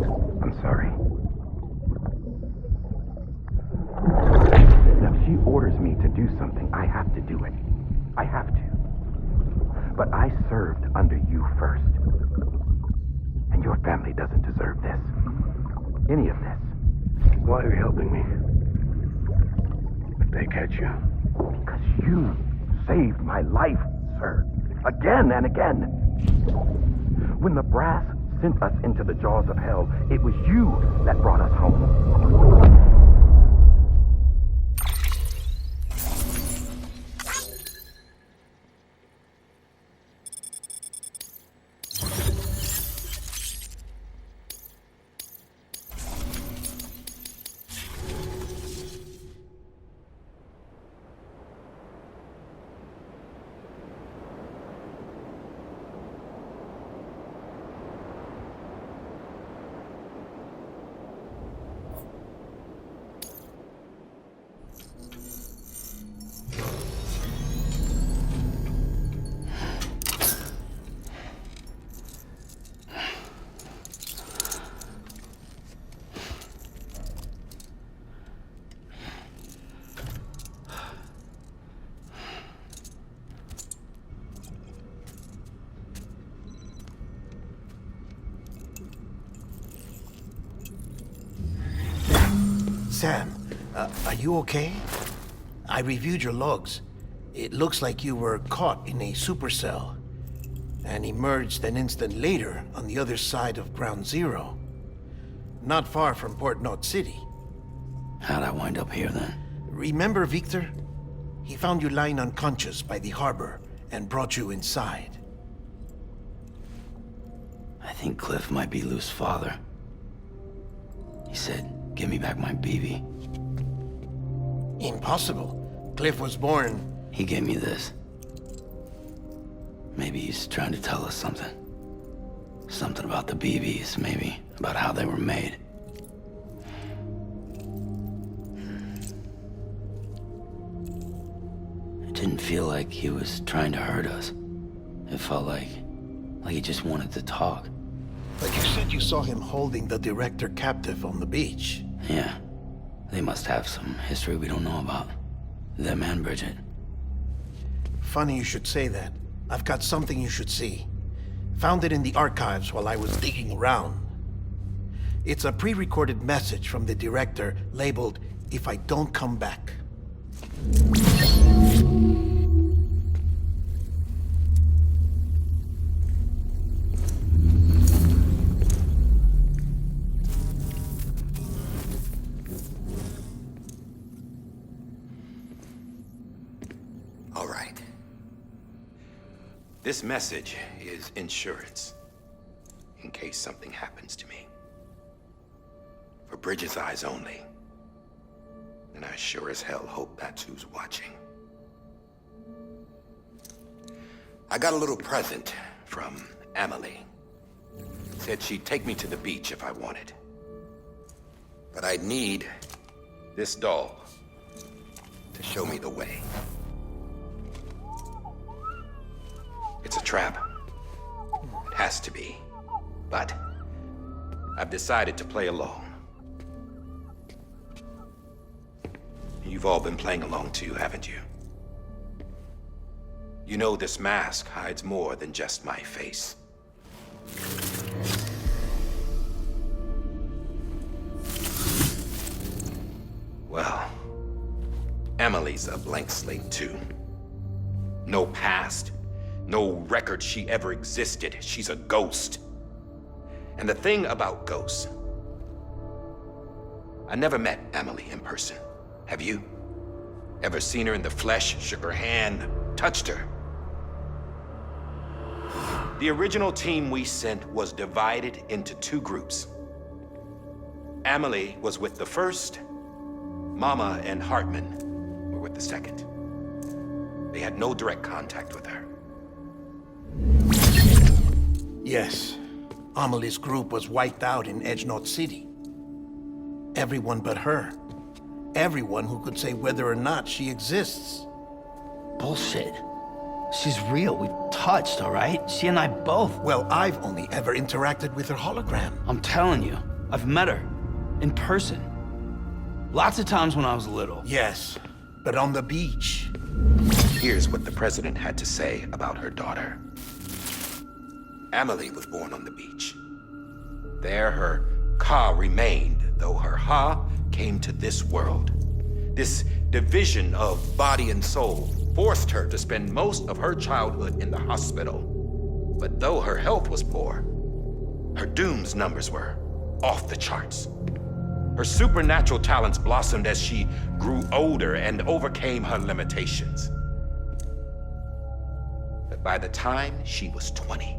I'm sorry. Now, if she orders me to do something, I have to do it. I have to. But I served under you first. And your family doesn't deserve this. Any of this. Why are you helping me? If they catch you. Because you saved my life, sir. Again and again. When the brass sent us into the jaws of hell, it was you that brought us home. Sam, are you okay? I reviewed your logs. It looks like you were caught in a supercell and emerged an instant later on the other side of Ground Zero. Not far from Port Knot City. How'd I wind up here then? Remember Victor? He found you lying unconscious by the harbor and brought you inside. I think Cliff might be Lou's father. He said, "Give me back my BB." Impossible. Cliff was born... He gave me this. Maybe he's trying to tell us something. Something about the BBs, maybe. About how they were made. It didn't feel like he was trying to hurt us. It felt like he just wanted to talk. But you said you saw him holding the director captive on the beach. Yeah. They must have some history we don't know about. Them and Bridget. Funny you should say that. I've got something you should see. Found it in the archives while I was digging around. It's a pre-recorded message from the director labeled, "If I don't come back." All right. This message is insurance, in case something happens to me. For Bridget's eyes only. And I sure as hell hope that's who's watching. I got a little present from Amelie. Said she'd take me to the beach if I wanted. But I'd need this doll to show me the way. It's a trap. It has to be. But I've decided to play along. You've all been playing along too, haven't you? You know this mask hides more than just my face. Well, Emily's a blank slate too. No past. No record she ever existed. She's a ghost. And the thing about ghosts, I never met Emily in person. Have you? Ever seen her in the flesh, shook her hand, touched her? The original team we sent was divided into two groups. Emily was with the first. Mama and Hartman were with the second. They had no direct contact with her. Yes. Amelie's group was wiped out in Edge Knot City. Everyone but her. Everyone who could say whether or not she exists. Bullshit. She's real. We've touched, all right? She and I both. Well, I've only ever interacted with her hologram. I'm telling you, I've met her. In person. Lots of times when I was little. Yes, but on the beach. Here's what the president had to say about her daughter. Amelie was born on the beach. There her Ka remained, though her Ha came to this world. This division of body and soul forced her to spend most of her childhood in the hospital. But though her health was poor, her Doom's numbers were off the charts. Her supernatural talents blossomed as she grew older and overcame her limitations. But by the time she was 20,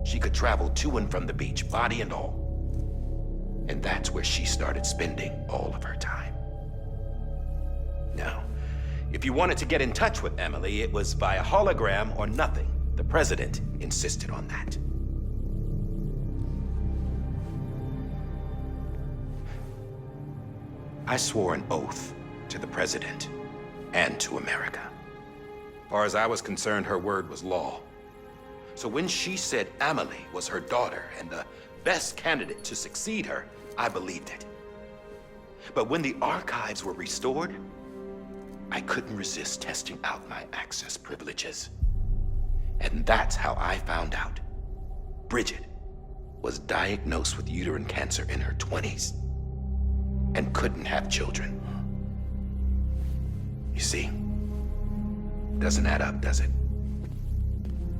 she could travel to and from the beach, body and all. And that's where she started spending all of her time. Now, if you wanted to get in touch with Emily, it was via hologram or nothing. The president insisted on that. I swore an oath to the president and to America. As far as I was concerned, her word was law. So when she said Amelie was her daughter and the best candidate to succeed her, I believed it. But when the archives were restored, I couldn't resist testing out my access privileges. And that's how I found out Bridget was diagnosed with uterine cancer in her 20s and couldn't have children. You see, doesn't add up, does it?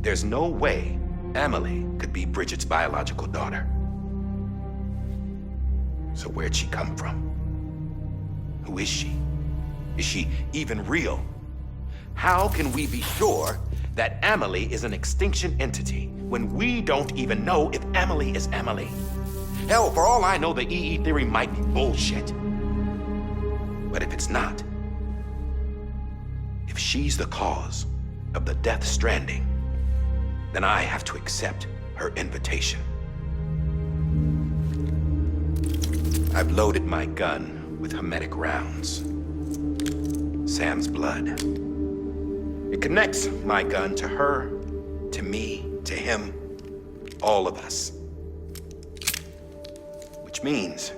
There's no way Amelie could be Bridget's biological daughter. So where'd she come from? Who is she? Is she even real? How can we be sure that Amelie is an extinction entity when we don't even know if Amelie is Amelie? Hell, for all I know, the EE theory might be bullshit. But if it's not, if she's the cause of the death stranding, then I have to accept her invitation. I've loaded my gun with hermetic rounds. Sam's blood. It connects my gun to her, to me, to him, all of us. Which means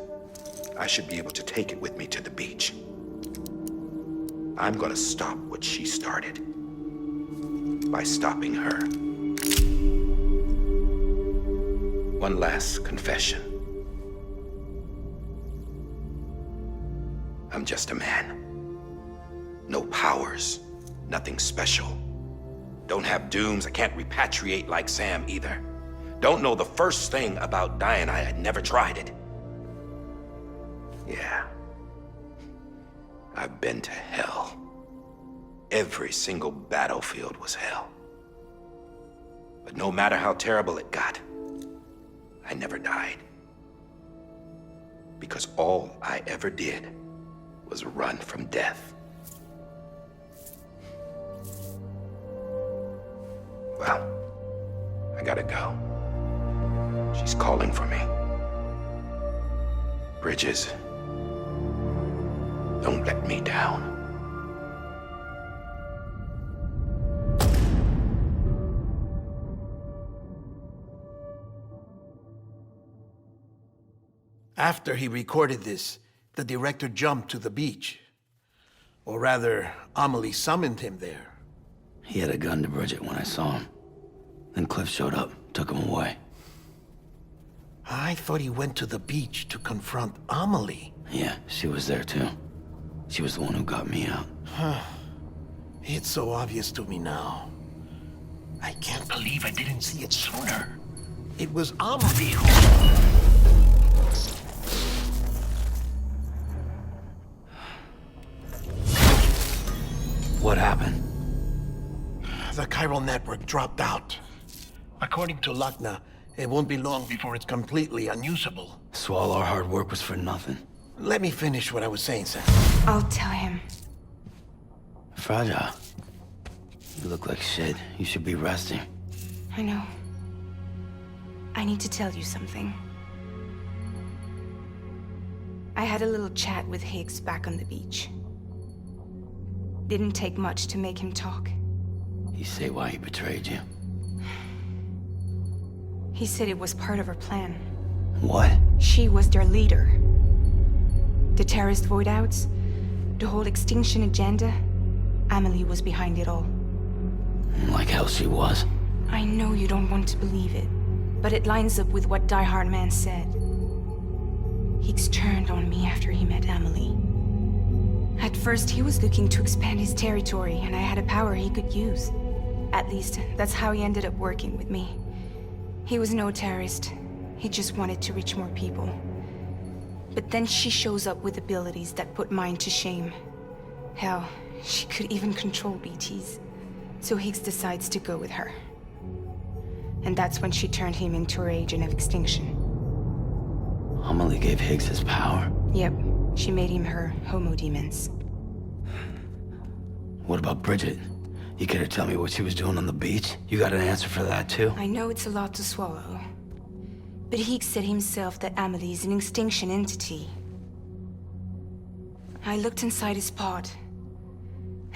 I should be able to take it with me to the beach. I'm gonna stop what she started by stopping her. One last confession. I'm just a man. No powers, nothing special. Don't have dooms, I can't repatriate like Sam either. Don't know the first thing about dying, I had never tried it. Yeah. I've been to hell. Every single battlefield was hell. But no matter how terrible it got, I never died. Because all I ever did was run from death. Well, I gotta go. She's calling for me. Bridges, don't let me down. After he recorded this, the director jumped to the beach. Or rather, Amelie summoned him there. He had a gun to Bridget when I saw him. Then Cliff showed up, took him away. I thought he went to the beach to confront Amelie. Yeah, she was there too. She was the one who got me out. It's so obvious to me now. I can't believe I didn't see it sooner. It was Amelie who... What happened? The chiral network dropped out. According to Lachna, it won't be long before it's completely unusable. So all our hard work was for nothing. Let me finish what I was saying, Sam. I'll tell him. Fragile. You look like shit. You should be resting. I know. I need to tell you something. I had a little chat with Higgs back on the beach. Didn't take much to make him talk. He say why he betrayed you? He said it was part of her plan. What? She was their leader. The terrorist void-outs, the whole extinction agenda, Amelie was behind it all. Like hell she was. I know you don't want to believe it, but it lines up with what Die Hard Man said. Higgs turned on me after he met Amelie. At first, he was looking to expand his territory, and I had a power he could use. At least, that's how he ended up working with me. He was no terrorist. He just wanted to reach more people. But then she shows up with abilities that put mine to shame. Hell, she could even control BTs. So Higgs decides to go with her. And that's when she turned him into her agent of extinction. Amelie gave Higgs his power? Yep, she made him her homo demons. What about Bridget? You care to tell me what she was doing on the beach? You got an answer for that too? I know it's a lot to swallow. But Higgs said himself that Amelie is an extinction entity. I looked inside his pod,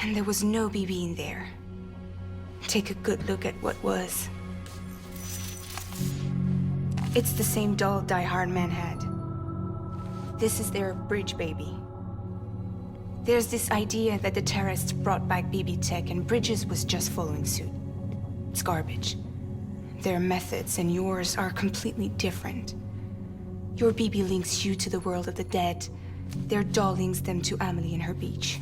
and there was no BB in there. Take a good look at what was. It's the same doll Die Hard Man had. This is their bridge baby. There's this idea that the terrorists brought back BB tech and Bridges was just following suit. It's garbage. Their methods and yours are completely different. Your BB links you to the world of the dead. Their doll links them to Amelie and her beach.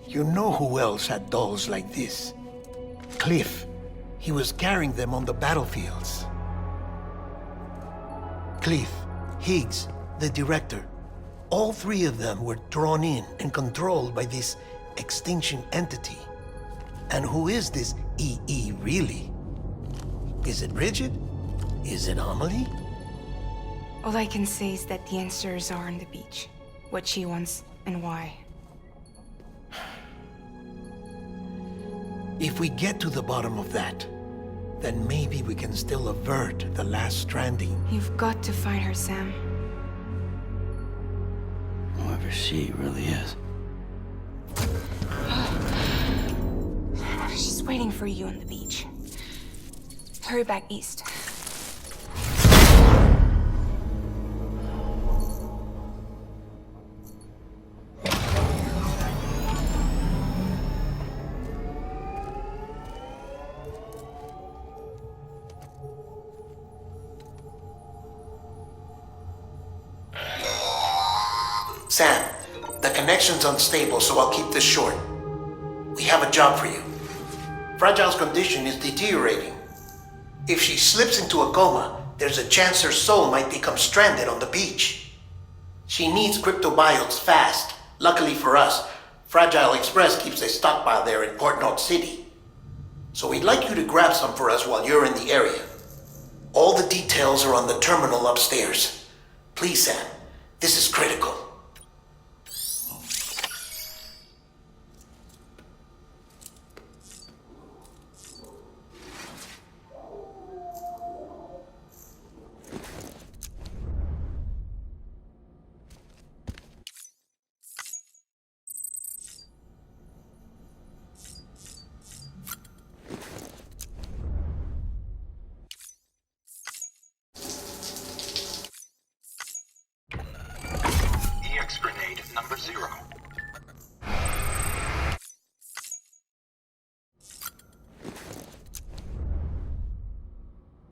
You know who else had dolls like this? Cliff. He was carrying them on the battlefields. Cliff, Higgs, the director. All three of them were drawn in and controlled by this extinction entity. And who is this EE really? Is it Bridget? Is it Amelie? All I can say is that the answers are on the beach. What she wants and why. If we get to the bottom of that, then maybe we can still avert the last stranding. You've got to find her, Sam. Whoever she really is. She's waiting for you on the beach. Hurry back east. Sam, the connection's unstable, so I'll keep this short. We have a job for you. Fragile's condition is deteriorating. If she slips into a coma, there's a chance her soul might become stranded on the beach. She needs cryptobiotes fast. Luckily for us, Fragile Express keeps a stockpile there in Port North City. So we'd like you to grab some for us while you're in the area. All the details are on the terminal upstairs. Please, Sam, this is critical. EX grenade number 0